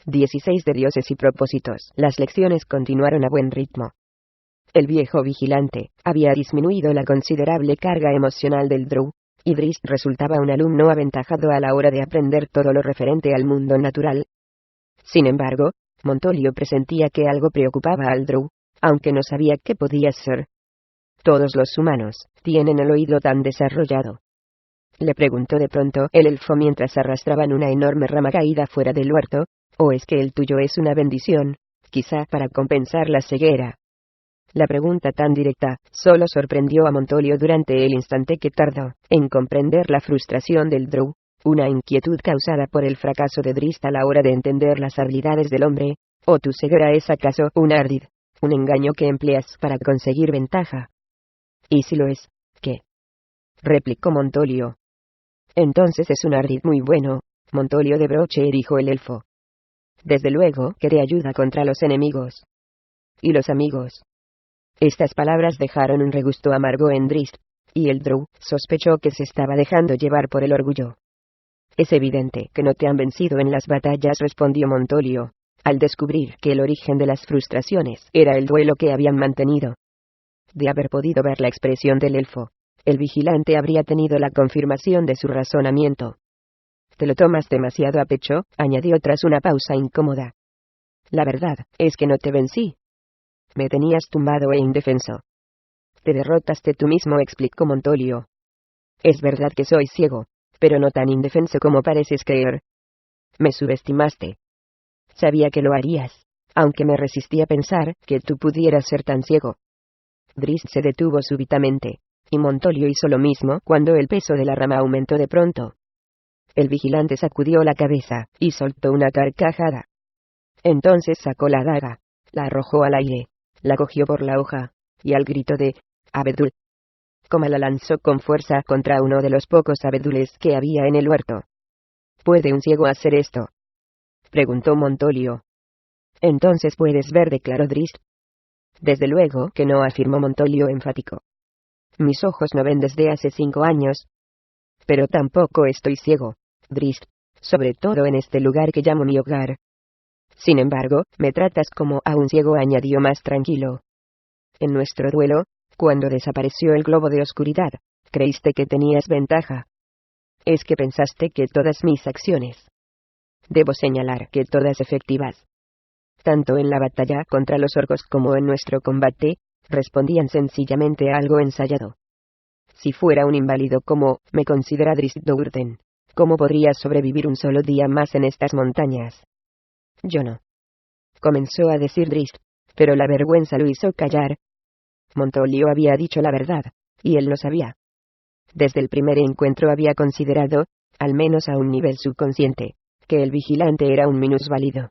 16 de dioses y propósitos. Las lecciones continuaron a buen ritmo. El viejo vigilante había disminuido la considerable carga emocional del Drow, y Drizzt resultaba un alumno aventajado a la hora de aprender todo lo referente al mundo natural. Sin embargo, Montolio presentía que algo preocupaba al Drow, aunque no sabía qué podía ser. ¿Todos los humanos tienen el oído tan desarrollado?, le preguntó de pronto el elfo mientras arrastraban una enorme rama caída fuera del huerto. ¿O es que el tuyo es una bendición, quizá para compensar la ceguera? La pregunta tan directa solo sorprendió a Montolio durante el instante que tardó en comprender la frustración del Drow, una inquietud causada por el fracaso de Drizzt a la hora de entender las habilidades del hombre. ¿O tu ceguera es acaso un ardid, un engaño que empleas para conseguir ventaja? ¿Y si lo es, qué?, replicó Montolio. Entonces es un ardid muy bueno, Montolio de Broche, dijo el elfo. Desde luego que te ayuda contra los enemigos. ¿Y los amigos? Estas palabras dejaron un regusto amargo en Drizzt, y el Drow sospechó que se estaba dejando llevar por el orgullo. Es evidente que no te han vencido en las batallas, respondió Montolio, al descubrir que el origen de las frustraciones era el duelo que habían mantenido. De haber podido ver la expresión del elfo, el vigilante habría tenido la confirmación de su razonamiento. «Te lo tomas demasiado a pecho», añadió tras una pausa incómoda. «La verdad es que no te vencí. Me tenías tumbado e indefenso». «Te derrotaste tú mismo», explicó Montolio. «Es verdad que soy ciego, pero no tan indefenso como pareces creer. Me subestimaste. Sabía que lo harías, aunque me resistí a pensar que tú pudieras ser tan ciego». Drizzt se detuvo súbitamente, y Montolio hizo lo mismo cuando el peso de la rama aumentó de pronto. El vigilante sacudió la cabeza y soltó una carcajada. Entonces sacó la daga, la arrojó al aire, la cogió por la hoja, y al grito de «Abedul», como la lanzó con fuerza contra uno de los pocos abedules que había en el huerto. «¿Puede un ciego hacer esto?», preguntó Montolio. «Entonces puedes ver», declaró Drizzt. «Desde luego que no», afirmó Montolio enfático. «Mis ojos no ven desde hace 5 años. Pero tampoco estoy ciego, Drizzt, sobre todo en este lugar que llamo mi hogar. Sin embargo, me tratas como a un ciego», añadió más tranquilo. «En nuestro duelo, cuando desapareció el globo de oscuridad, creíste que tenías ventaja. Es que pensaste que todas mis acciones, debo señalar que todas efectivas, tanto en la batalla contra los orcos como en nuestro combate, respondían sencillamente a algo ensayado. Si fuera un inválido como me considera Drizzt Do'Urden, ¿cómo podría sobrevivir un solo día más en estas montañas? Yo no», comenzó a decir Drizzt, pero la vergüenza lo hizo callar. Montolio había dicho la verdad, y él lo sabía. Desde el primer encuentro había considerado, al menos a un nivel subconsciente, que el vigilante era un minusválido.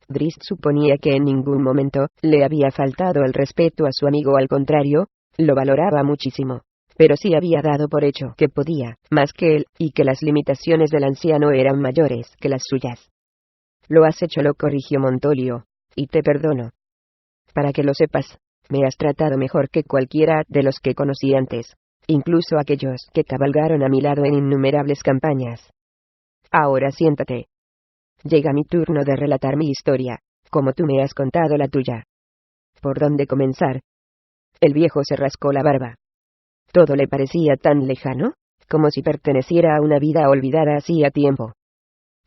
Drizzt suponía que en ningún momento le había faltado el respeto a su amigo, al contrario, lo valoraba muchísimo, pero sí había dado por hecho que podía más que él, y que las limitaciones del anciano eran mayores que las suyas. «Lo has hecho», lo corrigió Montolio, «y te perdono. Para que lo sepas, me has tratado mejor que cualquiera de los que conocí antes, incluso aquellos que cabalgaron a mi lado en innumerables campañas. Ahora siéntate. Llega mi turno de relatar mi historia, como tú me has contado la tuya. ¿Por dónde comenzar?» El viejo se rascó la barba. Todo le parecía tan lejano, como si perteneciera a una vida olvidada hacía tiempo.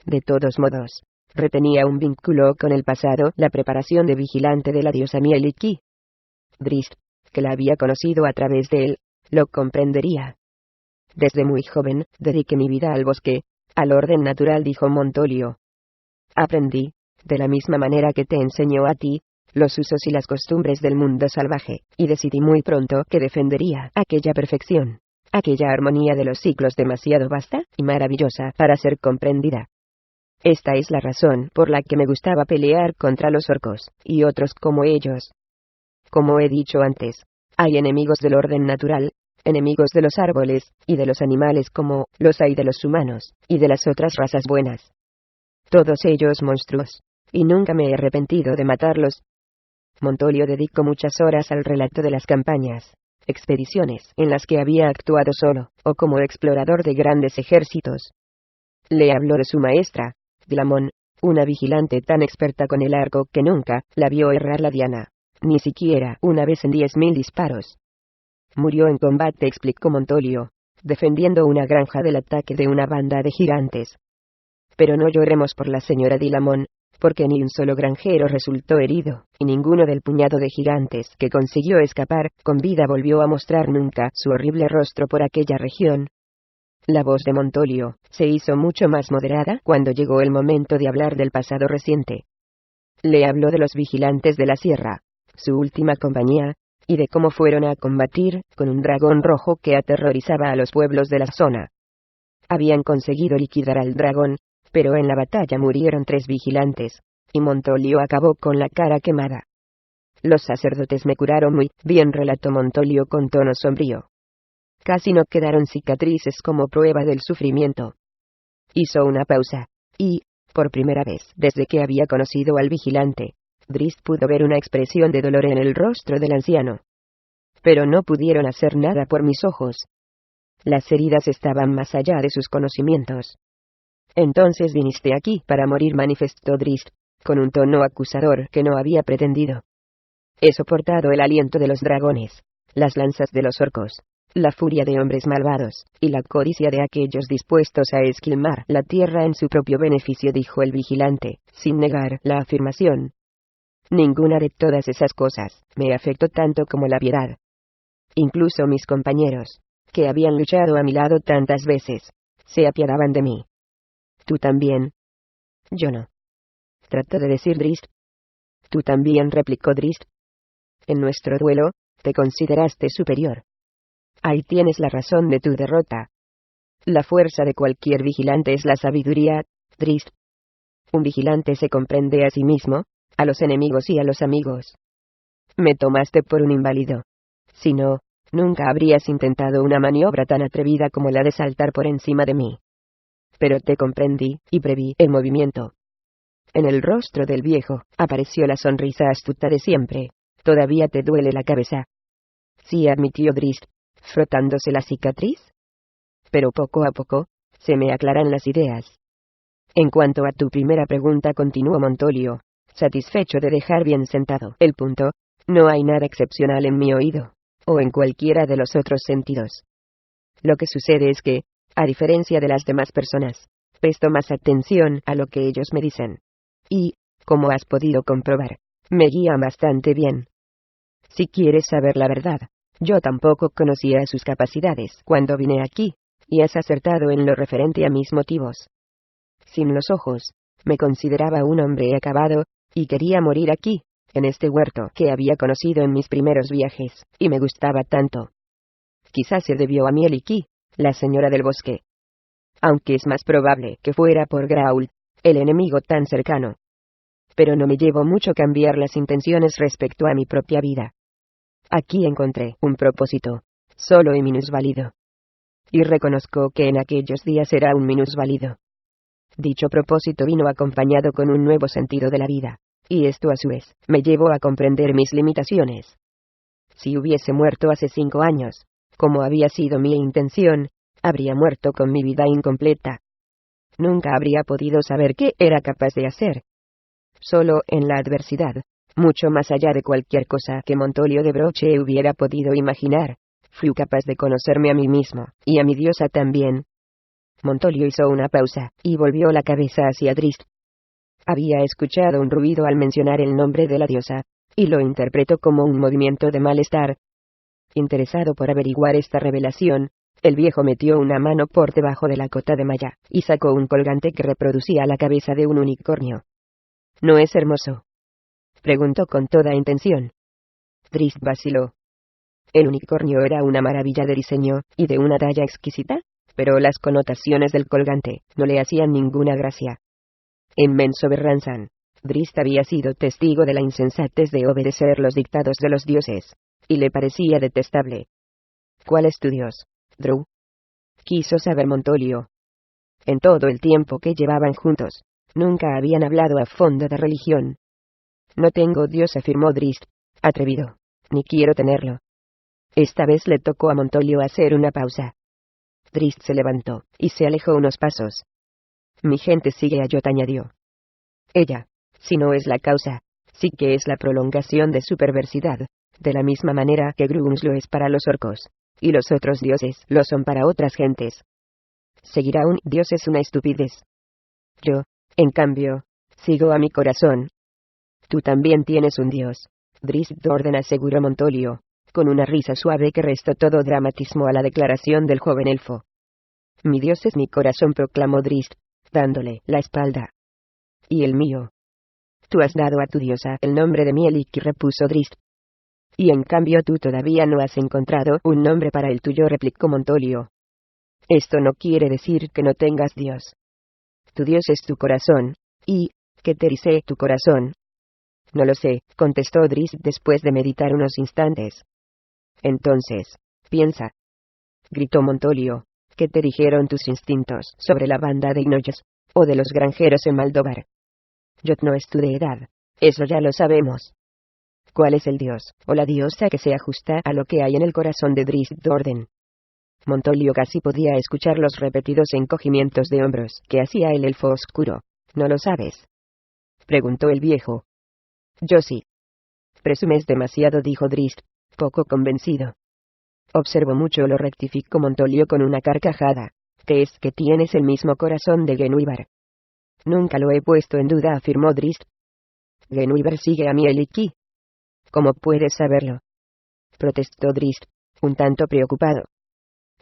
De todos modos, retenía un vínculo con el pasado, la preparación de vigilante de la diosa Mielikki. Drizzt, que la había conocido a través de él, lo comprendería. «Desde muy joven, dediqué mi vida al bosque, al orden natural», dijo Montolio. «Aprendí, de la misma manera que te enseñó a ti, los usos y las costumbres del mundo salvaje, y decidí muy pronto que defendería aquella perfección, aquella armonía de los ciclos demasiado vasta y maravillosa para ser comprendida. Esta es la razón por la que me gustaba pelear contra los orcos, y otros como ellos. Como he dicho antes, hay enemigos del orden natural, enemigos de los árboles, y de los animales como los hay de los humanos, y de las otras razas buenas. Todos ellos monstruos, y nunca me he arrepentido de matarlos». Montolio dedicó muchas horas al relato de las campañas, expediciones en las que había actuado solo, o como explorador de grandes ejércitos. Le habló de su maestra, Glamon, Una vigilante tan experta con el arco que nunca la vio errar la diana, ni siquiera una vez en 10.000 disparos. Murió en combate, explicó Montolio, defendiendo una granja del ataque de una banda de gigantes. Pero no lloremos por la señora Dilamón, porque ni un solo granjero resultó herido, y ninguno del puñado de gigantes que consiguió escapar con vida volvió a mostrar nunca su horrible rostro por aquella región. La voz de Montolio se hizo mucho más moderada cuando llegó el momento de hablar del pasado reciente. Le habló de los vigilantes de la sierra, su última compañía, y de cómo fueron a combatir con un dragón rojo que aterrorizaba a los pueblos de la zona. Habían conseguido liquidar al dragón, pero en la batalla murieron 3 vigilantes, y Montolio acabó con la cara quemada. Los sacerdotes me curaron muy bien, relató Montolio con tono sombrío. Casi no quedaron cicatrices como prueba del sufrimiento. Hizo una pausa, y, por primera vez desde que había conocido al vigilante, Drizzt pudo ver una expresión de dolor en el rostro del anciano. Pero no pudieron hacer nada por mis ojos. Las heridas estaban más allá de sus conocimientos. Entonces viniste aquí para morir, manifestó Drizzt, con un tono acusador que no había pretendido. He soportado el aliento de los dragones, las lanzas de los orcos, la furia de hombres malvados, y la codicia de aquellos dispuestos a esquilmar la tierra en su propio beneficio, dijo el vigilante, sin negar la afirmación. Ninguna de todas esas cosas me afectó tanto como la piedad. Incluso mis compañeros, que habían luchado a mi lado tantas veces, se apiadaban de mí. ¿Tú también? Yo no. Trató de decir Drizzt. Tú también, replicó Drizzt. En nuestro duelo, te consideraste superior. Ahí tienes la razón de tu derrota. La fuerza de cualquier vigilante es la sabiduría, Drizzt. Un vigilante se comprende a sí mismo, a los enemigos y a los amigos. Me tomaste por un inválido. Si no, nunca habrías intentado una maniobra tan atrevida como la de saltar por encima de mí. Pero te comprendí, y preví el movimiento. En el rostro del viejo apareció la sonrisa astuta de siempre. ¿Todavía te duele la cabeza? Sí, admitió Drizzt, frotándose la cicatriz. Pero poco a poco, se me aclaran las ideas. En cuanto a tu primera pregunta, continuó Montolio, satisfecho de dejar bien sentado el punto, no hay nada excepcional en mi oído, o en cualquiera de los otros sentidos. Lo que sucede es que, a diferencia de las demás personas, presto más atención a lo que ellos me dicen. Y, como has podido comprobar, me guían bastante bien. Si quieres saber la verdad, yo tampoco conocía sus capacidades cuando vine aquí, y has acertado en lo referente a mis motivos. Sin los ojos, me consideraba un hombre acabado, y quería morir aquí, en este huerto que había conocido en mis primeros viajes, y me gustaba tanto. Quizás se debió a Mieliki, la señora del bosque. Aunque es más probable que fuera por Graul, el enemigo tan cercano. Pero no me llevó mucho cambiar las intenciones respecto a mi propia vida. Aquí encontré un propósito, solo y minusválido. Y reconozco que en aquellos días era un minusválido. Dicho propósito vino acompañado con un nuevo sentido de la vida, y esto a su vez me llevó a comprender mis limitaciones. Si hubiese muerto hace 5 años, como había sido mi intención, habría muerto con mi vida incompleta. Nunca habría podido saber qué era capaz de hacer. Solo en la adversidad, mucho más allá de cualquier cosa que Montolio de Broche hubiera podido imaginar, fui capaz de conocerme a mí mismo, y a mi diosa también. Montolio hizo una pausa, y volvió la cabeza hacia Drizzt. Había escuchado un ruido al mencionar el nombre de la diosa, y lo interpretó como un movimiento de malestar. Interesado por averiguar esta revelación, el viejo metió una mano por debajo de la cota de malla, y sacó un colgante que reproducía la cabeza de un unicornio. ¿No es hermoso?, preguntó con toda intención. Drizzt vaciló. El unicornio era una maravilla de diseño, y de una talla exquisita, pero las connotaciones del colgante no le hacían ninguna gracia. En Menzoberranzan, Drizzt había sido testigo de la insensatez de obedecer los dictados de los dioses, y le parecía detestable. ¿Cuál es tu dios, Dru? Quiso saber Montolio. En todo el tiempo que llevaban juntos, nunca habían hablado a fondo de religión. No tengo dios, afirmó Drizzt, atrevido, ni quiero tenerlo. Esta vez le tocó a Montolio hacer una pausa. Drizzt se levantó, y se alejó unos pasos. Mi gente sigue a Jot, añadió. Ella, si no es la causa, sí que es la prolongación de su perversidad, de la misma manera que Grunz lo es para los orcos, y los otros dioses lo son para otras gentes. Seguir a un dios es una estupidez. Yo, en cambio, sigo a mi corazón. Tú también tienes un dios, Drizzt Do'Urden, aseguró Montolio, con una risa suave que restó todo dramatismo a la declaración del joven elfo. Mi dios es mi corazón, proclamó Drizzt, dándole la espalda. Y el mío. Tú has dado a tu diosa el nombre de Mieliki, repuso Drizzt. Y en cambio tú todavía no has encontrado un nombre para el tuyo, replicó Montolio. Esto no quiere decir que no tengas dios. Tu dios es tu corazón, y, ¿qué te dice tu corazón? No lo sé, contestó Drizzt después de meditar unos instantes. Entonces, piensa, gritó Montolio, ¿qué te dijeron tus instintos sobre la banda de Gnoyos, o de los granjeros en Maldobar? Jot no es tu deidad, eso ya lo sabemos. ¿Cuál es el dios, o la diosa que se ajusta a lo que hay en el corazón de Drizzt Do'Urden? Montolio casi podía escuchar los repetidos encogimientos de hombros que hacía el elfo oscuro. ¿No lo sabes?, preguntó el viejo. Yo sí. Presumes demasiado, dijo Drizzt, poco convencido. Observo mucho, lo rectificó Montolio con una carcajada, que es que tienes el mismo corazón de Genulvar. Nunca lo he puesto en duda, afirmó Drizzt. Genulvar sigue a Mieliki. ¿Cómo puedes saberlo?, protestó Drizzt, un tanto preocupado.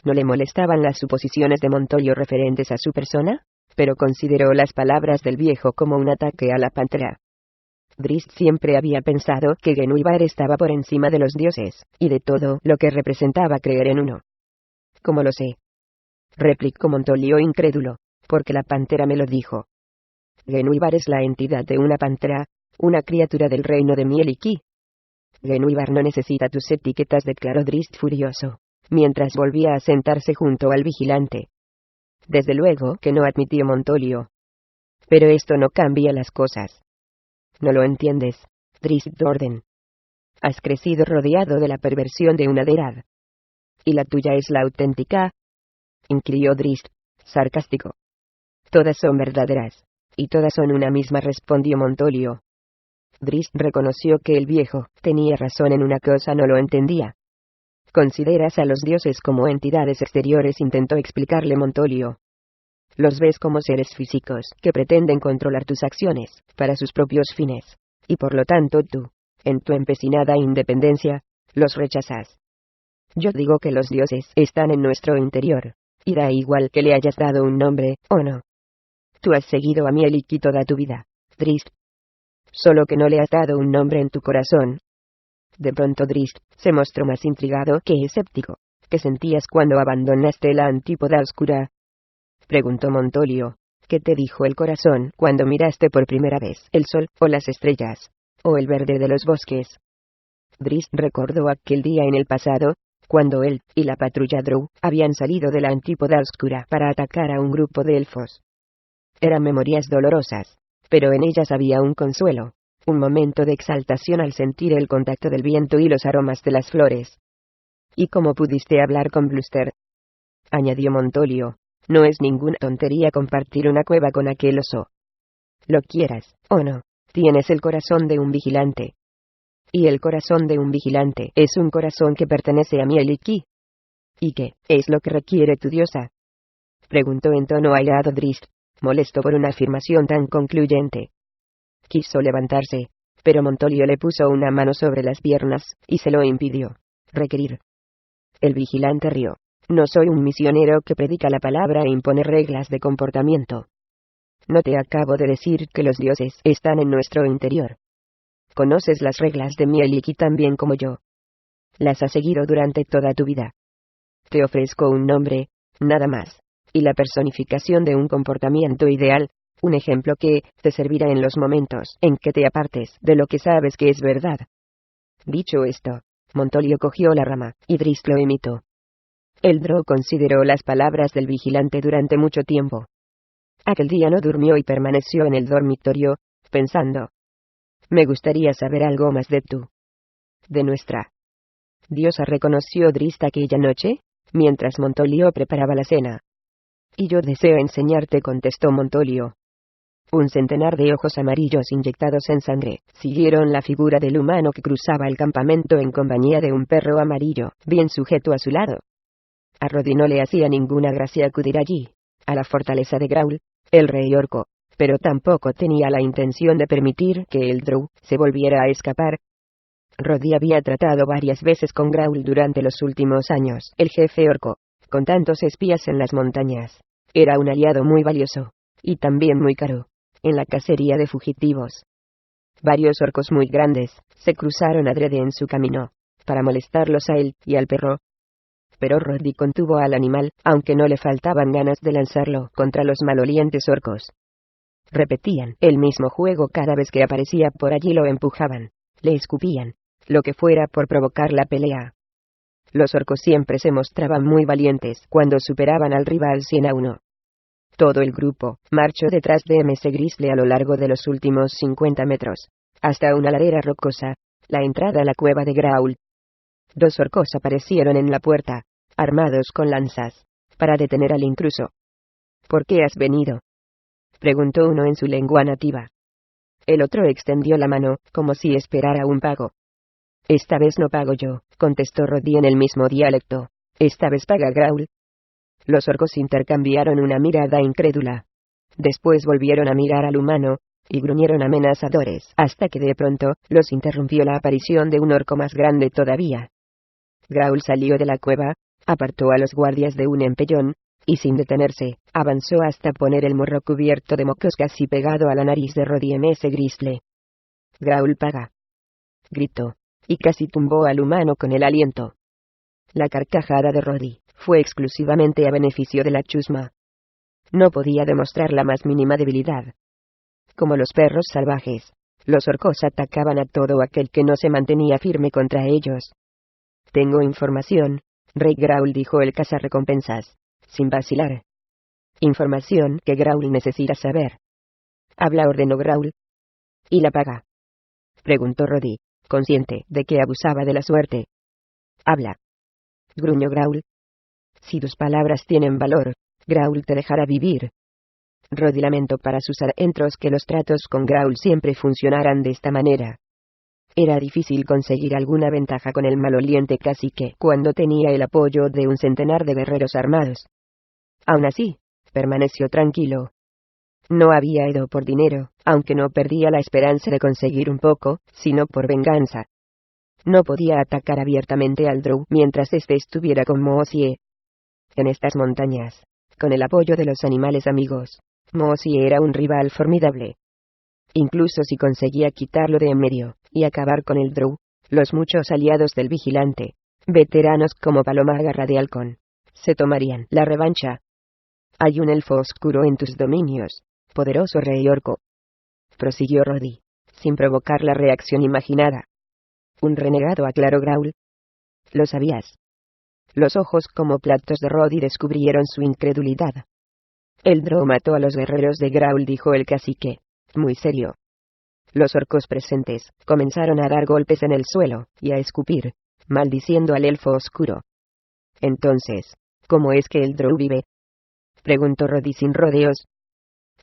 No le molestaban las suposiciones de Montolio referentes a su persona, pero consideró las palabras del viejo como un ataque a la pantera. Drizzt siempre había pensado que Genulvar estaba por encima de los dioses, y de todo lo que representaba creer en uno. ¿Cómo lo sé?, replicó Montolio incrédulo, porque la pantera me lo dijo. Genulvar es la entidad de una pantera, una criatura del reino de Mieliki. Genulvar no necesita tus etiquetas, declaró Drizzt furioso, mientras volvía a sentarse junto al vigilante. Desde luego que no, admitió Montolio. Pero esto no cambia las cosas. No lo entiendes, Drizzt Do'Urden. Has crecido rodeado de la perversión de una deidad. ¿Y la tuya es la auténtica?, inquirió Drizzt, sarcástico. Todas son verdaderas, y todas son una misma, respondió Montolio. Drizzt reconoció que el viejo tenía razón en una cosa: no lo entendía. Consideras a los dioses como entidades exteriores, intentó explicarle Montolio. Los ves como seres físicos que pretenden controlar tus acciones para sus propios fines, y por lo tanto tú, en tu empecinada independencia, los rechazas. Yo digo que los dioses están en nuestro interior, y da igual que le hayas dado un nombre o no. Tú has seguido a Mieliki toda tu vida, Drizzt. Solo que no le has dado un nombre en tu corazón. De pronto Drizzt se mostró más intrigado que escéptico. ¿Qué sentías cuando abandonaste la antípoda oscura?, preguntó Montolio. ¿Qué te dijo el corazón cuando miraste por primera vez el sol, o las estrellas, o el verde de los bosques? Drizzt recordó aquel día en el pasado, cuando él y la patrulla Drow habían salido de la antípoda oscura para atacar a un grupo de elfos. Eran memorias dolorosas, pero en ellas había un consuelo, un momento de exaltación al sentir el contacto del viento y los aromas de las flores. ¿Y cómo pudiste hablar con Bluster?, añadió Montolio. No es ninguna tontería compartir una cueva con aquel oso. Lo quieras o no, tienes el corazón de un vigilante. Y el corazón de un vigilante es un corazón que pertenece a Mieliki. ¿Y qué es lo que requiere tu diosa?, preguntó en tono airado Drizzt, molesto por una afirmación tan concluyente. Quiso levantarse, pero Montolio le puso una mano sobre las piernas, y se lo impidió. Requerir. El vigilante rió. No soy un misionero que predica la palabra e impone reglas de comportamiento. ¿No te acabo de decir que los dioses están en nuestro interior? Conoces las reglas de Mieliki tan bien como yo. Las has seguido durante toda tu vida. Te ofrezco un nombre, nada más, y la personificación de un comportamiento ideal, un ejemplo que te servirá en los momentos en que te apartes de lo que sabes que es verdad. Dicho esto, Montolio cogió la rama, y Drizzt lo imitó. El Drow consideró las palabras del vigilante durante mucho tiempo. Aquel día no durmió y permaneció en el dormitorio, pensando. Me gustaría saber algo más de tú. De nuestra diosa, reconoció Drizzt aquella noche, mientras Montolio preparaba la cena. Y yo deseo enseñarte, contestó Montolio. Un centenar de ojos amarillos inyectados en sangre siguieron la figura del humano que cruzaba el campamento en compañía de un perro amarillo, bien sujeto a su lado. A Roddy no le hacía ninguna gracia acudir allí, a la fortaleza de Graul, el rey orco, pero tampoco tenía la intención de permitir que el Drow se volviera a escapar. Roddy había tratado varias veces con Graul durante los últimos años. El jefe orco, con tantos espías en las montañas, era un aliado muy valioso, y también muy caro, en la cacería de fugitivos. Varios orcos muy grandes se cruzaron adrede en su camino, para molestarlos a él y al perro. Pero Roddy contuvo al animal, aunque no le faltaban ganas de lanzarlo contra los malolientes orcos. Repetían el mismo juego cada vez que aparecía por allí, lo empujaban, le escupían, lo que fuera por provocar la pelea. Los orcos siempre se mostraban muy valientes cuando superaban al rival 100-1. Todo el grupo marchó detrás de MS Grizzly a lo largo de los últimos 50 metros, hasta una ladera rocosa, la entrada a la cueva de Graul. 2 orcos aparecieron en la puerta, armados con lanzas, para detener al intruso. ¿Por qué has venido?, preguntó uno en su lengua nativa. El otro extendió la mano, como si esperara un pago. Esta vez no pago yo, contestó Roddy en el mismo dialecto. Esta vez paga Graul. Los orcos intercambiaron una mirada incrédula. Después volvieron a mirar al humano, y gruñeron amenazadores, hasta que de pronto los interrumpió la aparición de un orco más grande todavía. Graul salió de la cueva, apartó a los guardias de un empellón, y sin detenerse, avanzó hasta poner el morro cubierto de mocos casi pegado a la nariz de Roddy MS Grizzly. Graul paga, gritó, y casi tumbó al humano con el aliento. La carcajada de Roddy fue exclusivamente a beneficio de la chusma. No podía demostrar la más mínima debilidad. Como los perros salvajes, los orcos atacaban a todo aquel que no se mantenía firme contra ellos. Tengo información, Rey Graul, dijo el cazarrecompensas, sin vacilar. Información que Graul necesita saber. Habla, ordenó Graul. ¿Y la paga?, preguntó Roddy, consciente de que abusaba de la suerte. Habla, gruñó Graul. Si tus palabras tienen valor, Graul te dejará vivir. Roddy lamentó para sus adentros que los tratos con Graul siempre funcionaran de esta manera. Era difícil conseguir alguna ventaja con el maloliente cacique cuando tenía el apoyo de un centenar de guerreros armados. Aún así, permaneció tranquilo. No había ido por dinero, aunque no perdía la esperanza de conseguir un poco, sino por venganza. No podía atacar abiertamente al Drow mientras éste estuviera con Moosie. En estas montañas, con el apoyo de los animales amigos, Moosie era un rival formidable. Incluso si conseguía quitarlo de en medio y acabar con el Drow, los muchos aliados del vigilante, veteranos como Paloma Garra de Halcón, se tomarían la revancha. Hay un elfo oscuro en tus dominios, poderoso rey orco, prosiguió Roddy, sin provocar la reacción imaginada. Un renegado, aclaró Graul. ¿Lo sabías? Los ojos como platos de Roddy descubrieron su incredulidad. El Drow mató a los guerreros de Graul, dijo el cacique, muy serio. Los orcos presentes comenzaron a dar golpes en el suelo y a escupir, maldiciendo al elfo oscuro. Entonces, ¿cómo es que el Drow vive?, preguntó Roddy sin rodeos.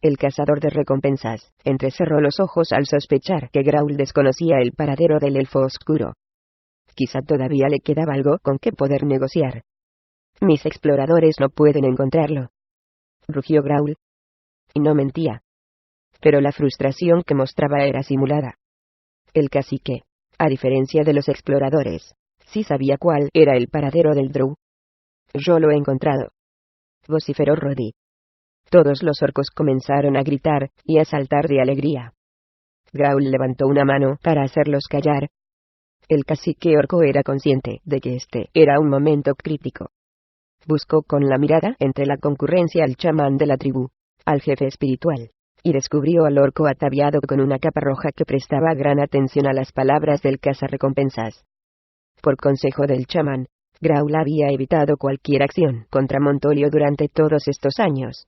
El cazador de recompensas entrecerró los ojos al sospechar que Graul desconocía el paradero del elfo oscuro. Quizá todavía le quedaba algo con que poder negociar. Mis exploradores no pueden encontrarlo, rugió Graul. Y no mentía. Pero la frustración que mostraba era simulada. El cacique, a diferencia de los exploradores, sí sabía cuál era el paradero del Drow. Yo lo he encontrado, vociferó Roddy. Todos los orcos comenzaron a gritar y a saltar de alegría. Graul levantó una mano para hacerlos callar. El cacique orco era consciente de que este era un momento crítico. Buscó con la mirada entre la concurrencia al chamán de la tribu, al jefe espiritual, y descubrió al orco ataviado con una capa roja que prestaba gran atención a las palabras del cazarrecompensas. Por consejo del chamán, Graul había evitado cualquier acción contra Montolio durante todos estos años.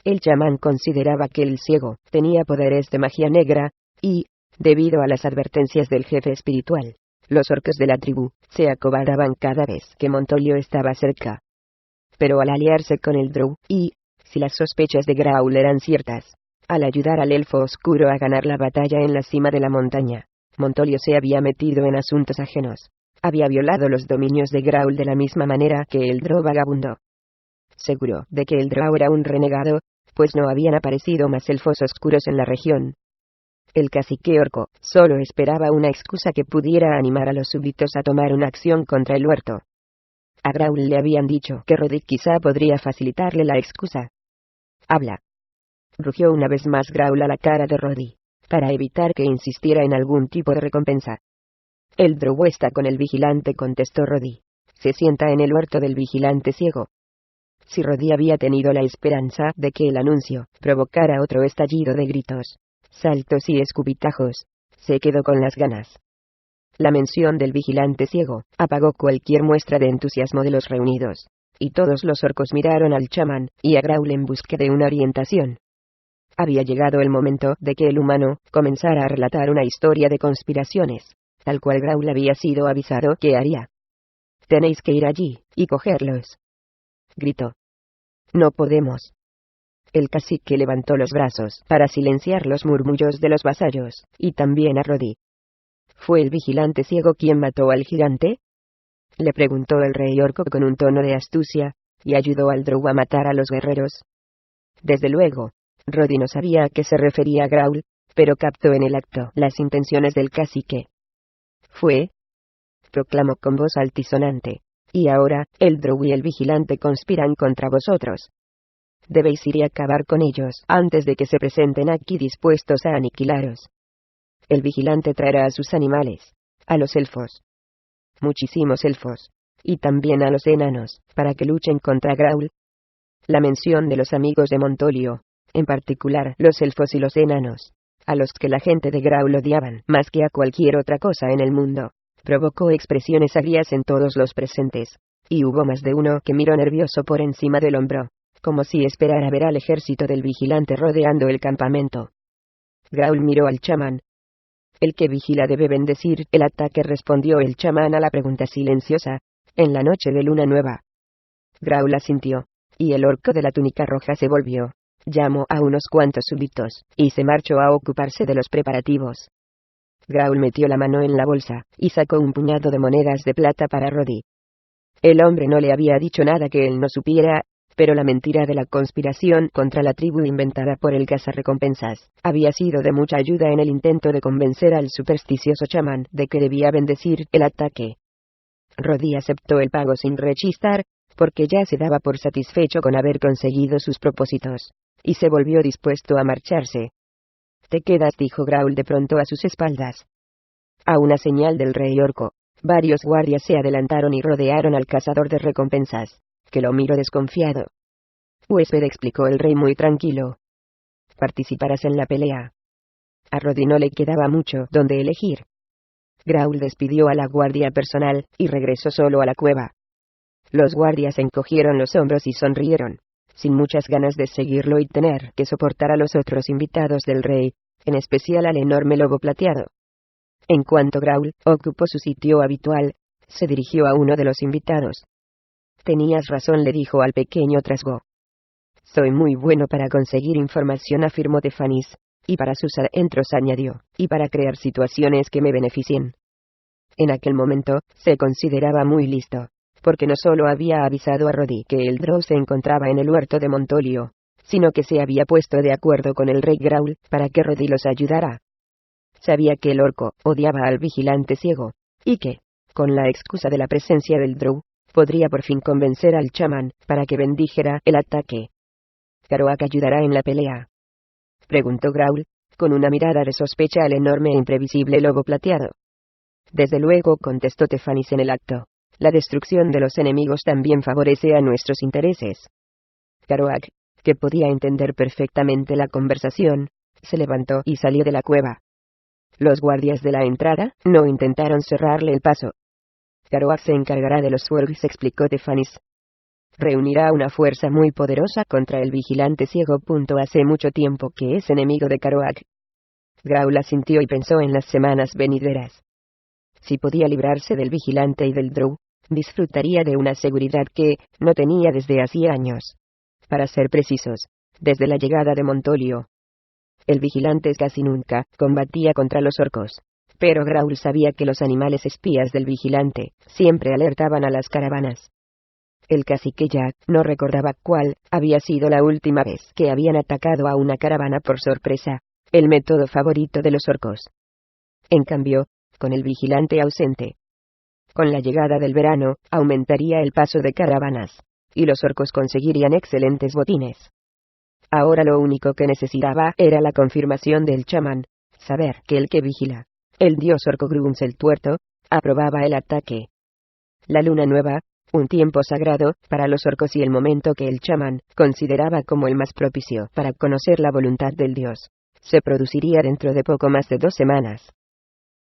El chamán consideraba que el ciego tenía poderes de magia negra, y, debido a las advertencias del jefe espiritual, los orcos de la tribu se acobardaban cada vez que Montolio estaba cerca. Pero al aliarse con el Drow, y, si las sospechas de Graul eran ciertas, Al ayudar al elfo oscuro a ganar la batalla en la cima de la montaña, Montolio se había metido en asuntos ajenos. Había violado los dominios de Graul de la misma manera que el Drow vagabundo. Seguro de que el Drow era un renegado, pues no habían aparecido más elfos oscuros en la región. El cacique orco solo esperaba una excusa que pudiera animar a los súbditos a tomar una acción contra el huerto. A Graul le habían dicho que Roddy quizá podría facilitarle la excusa. «Habla», rugió una vez más Graul a la cara de Roddy, para evitar que insistiera en algún tipo de recompensa. «El Drow está con el vigilante», contestó Roddy. «Se sienta en el huerto del vigilante ciego». Si Roddy había tenido la esperanza de que el anuncio provocara otro estallido de gritos, saltos y escupitajos, se quedó con las ganas. La mención del vigilante ciego apagó cualquier muestra de entusiasmo de los reunidos, y todos los orcos miraron al chamán y a Graul en busca de una orientación. Había llegado el momento de que el humano comenzara a relatar una historia de conspiraciones, tal cual Graul había sido avisado que haría. «Tenéis que ir allí y cogerlos», gritó. «No podemos». El cacique levantó los brazos para silenciar los murmullos de los vasallos, y también a Roddy. «¿Fue el vigilante ciego quien mató al gigante?», le preguntó el rey orco con un tono de astucia, «y ayudó al Drow a matar a los guerreros». Desde luego, Roddy no sabía a qué se refería Graul, pero captó en el acto las intenciones del cacique. «Fue», proclamó con voz altisonante, «y ahora, el Drow y el vigilante conspiran contra vosotros. Debéis ir y acabar con ellos antes de que se presenten aquí dispuestos a aniquilaros. El vigilante traerá a sus animales, a los elfos, muchísimos elfos, y también a los enanos, para que luchen contra Graul». La mención de los amigos de Montolio, en particular los elfos y los enanos, a los que la gente de Graul odiaban más que a cualquier otra cosa en el mundo, provocó expresiones agrias en todos los presentes, y hubo más de uno que miró nervioso por encima del hombro, como si esperara ver al ejército del vigilante rodeando el campamento. Graul miró al chamán. «El que vigila debe bendecir el ataque», respondió el chamán a la pregunta silenciosa, «en la noche de luna nueva». Graul asintió, y el orco de la túnica roja se volvió, llamó a unos cuantos súbditos, y se marchó a ocuparse de los preparativos. Graul metió la mano en la bolsa, y sacó un puñado de monedas de plata para Roddy. El hombre no le había dicho nada que él no supiera, pero la mentira de la conspiración contra la tribu inventada por el cazarrecompensas había sido de mucha ayuda en el intento de convencer al supersticioso chamán de que debía bendecir el ataque. Roddy aceptó el pago sin rechistar, porque ya se daba por satisfecho con haber conseguido sus propósitos, y se volvió dispuesto a marcharse. «Te quedas», dijo Graul de pronto a sus espaldas. A una señal del rey orco, varios guardias se adelantaron y rodearon al cazador de recompensas, que lo miró desconfiado. «Huésped», explicó el rey muy tranquilo, «participarás en la pelea». A Roddy no le quedaba mucho donde elegir. Graul despidió a la guardia personal, y regresó solo a la cueva. Los guardias encogieron los hombros y sonrieron, sin muchas ganas de seguirlo y tener que soportar a los otros invitados del rey, en especial al enorme lobo plateado. En cuanto Graul ocupó su sitio habitual, se dirigió a uno de los invitados. «Tenías razón», le dijo al pequeño trasgo. «Soy muy bueno para conseguir información», afirmó Tefanis, «y para sus adentros», añadió, «y para crear situaciones que me beneficien». En aquel momento, se consideraba muy listo, porque no solo había avisado a Roddy que el Drow se encontraba en el huerto de Montolio, sino que se había puesto de acuerdo con el rey Graul para que Roddy los ayudara. Sabía que el orco odiaba al vigilante ciego, y que, con la excusa de la presencia del Drow, podría por fin convencer al chamán para que bendijera el ataque. «¿Kerouac ayudará en la pelea?», preguntó Graul, con una mirada de sospecha al enorme e imprevisible lobo plateado. «Desde luego», contestó Tefanis en el acto. «La destrucción de los enemigos también favorece a nuestros intereses». Kerouac, que podía entender perfectamente la conversación, se levantó y salió de la cueva. Los guardias de la entrada no intentaron cerrarle el paso. «Kerouac se encargará de los Zwergs», explicó Tefanis. «Reunirá una fuerza muy poderosa contra el vigilante ciego. Hace mucho tiempo que es enemigo de Kerouac». Graul asintió y pensó en las semanas venideras. Si podía librarse del vigilante y del Drow, disfrutaría de una seguridad que no tenía desde hacía años. Para ser precisos, desde la llegada de Montolio. El vigilante casi nunca combatía contra los orcos. Pero Graul sabía que los animales espías del vigilante siempre alertaban a las caravanas. El cacique Jack no recordaba cuál había sido la última vez que habían atacado a una caravana por sorpresa, el método favorito de los orcos. En cambio, con el vigilante ausente, con la llegada del verano, aumentaría el paso de caravanas, y los orcos conseguirían excelentes botines. Ahora lo único que necesitaba era la confirmación del chamán, saber que el que vigila, el dios orco Gruums el Tuerto, aprobaba el ataque. La luna nueva, un tiempo sagrado para los orcos y el momento que el chamán consideraba como el más propicio para conocer la voluntad del dios, se produciría dentro de poco más de 2 semanas.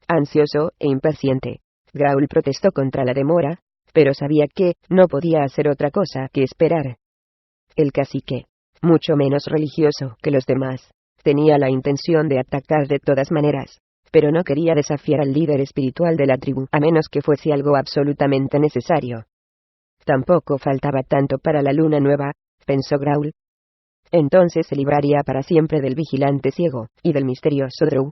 Ansioso e impaciente, Graul protestó contra la demora, pero sabía que no podía hacer otra cosa que esperar. El cacique, mucho menos religioso que los demás, tenía la intención de atacar de todas maneras, pero no quería desafiar al líder espiritual de la tribu a menos que fuese algo absolutamente necesario. Tampoco faltaba tanto para la luna nueva, pensó Graul. Entonces se libraría para siempre del vigilante ciego y del misterioso Drow.